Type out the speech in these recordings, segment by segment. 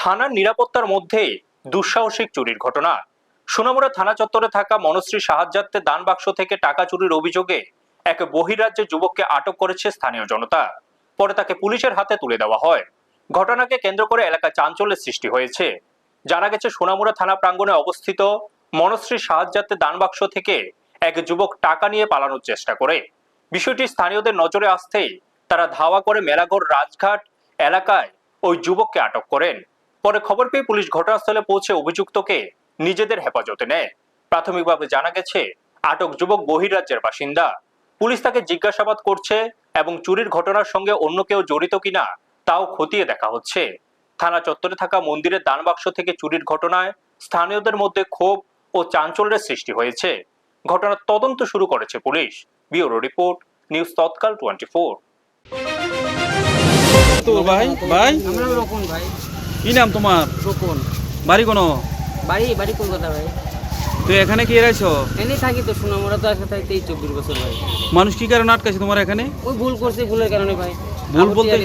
থানার নিরাপত্তার মধ্যে দুঃসাহসিক চুরির ঘটনা। সোনামুড়া থানা চত্বরে থাকা মনশ্রী সাহায্যার্থে দান বাক্স থেকে টাকা চুরির অভিযোগে এক বহিরাজ্যের যুবককে আটক করেছে স্থানীয় জনতা। পরে তাকে পুলিশের হাতে তুলে দেওয়া হয়। ঘটনাকে কেন্দ্র করে এলাকায় চাঞ্চল্যের সৃষ্টি হয়েছে। জানা গেছে, সোনামুড়া থানা প্রাঙ্গণে অবস্থিত মনশ্রী সাহায্যার্থে দান বাক্স থেকে এক যুবক টাকা নিয়ে পালানোর চেষ্টা করে। বিষয়টি স্থানীয়দের নজরে আসতেই তারা ধাওয়া করে মেলাঘর রাজঘাট এলাকায় ওই যুবককে আটক করেন। পরে খবর পেয়ে পুলিশ ঘটনাস্থলে পৌঁছে অভিযুক্তকে নিজেদের হেফাজতে নেয়। প্রাথমিকভাবে জানা গেছে, আটক যুবক বহিরাজ্যের বাসিন্দা। পুলিশ তাকে জিজ্ঞাসাবাদ করছে এবং চুরির ঘটনার সঙ্গে অন্য কেউ জড়িত কিনা তাও খতিয়ে দেখা হচ্ছে। থানা চত্বরে থাকা মন্দিরের দান বাক্স থেকে চুরির ঘটনায় স্থানীয়দের মধ্যে ক্ষোভ ও চাঞ্চল্যের সৃষ্টি হয়েছে। ঘটনার তদন্ত শুরু করেছে পুলিশ। ব্যুরো রিপোর্ট, নিউজ তৎকাল 24। তো ভাই ভাই আমরা রকম ভাই। কি নাম তোমার? রকম। বাড়ি কোনো? বাড়ি কলকাতা ভাই। তো এখানে কি এরাইছো? এনে থাকি তো, সোনামুড়া তো আসলে থাকতেই 24 বছর ভাই। মানুষ কি কারণে আটকাছে তোমার এখানে? ওই ভুল করছি, ভুলের কারণে ভাই। ভুল বলতে?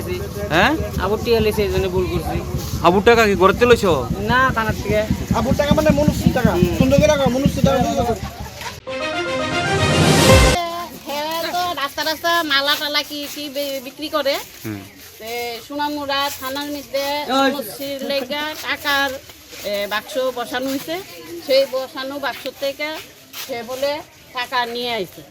হ্যাঁ, আবুটি আলিছে, এই জন্য ভুল করছি। আবুর টাকা কি ঘরে লইছো? না, থানার থেকে। আবুর টাকা মানে মনুষ্য টাকা, সুন্দর করে টাকা, মনুষ্য টাকা দিয়ে দাও। রাস্তা রাস্তা মালা টালা কি কি বিক্রি করে। সোনামুড়া থানার মধ্যে লেগা টাকার বাক্স বসানো হয়েছে। সেই বসানো বাক্স থেকে সে বলে টাকা নিয়ে আইছে।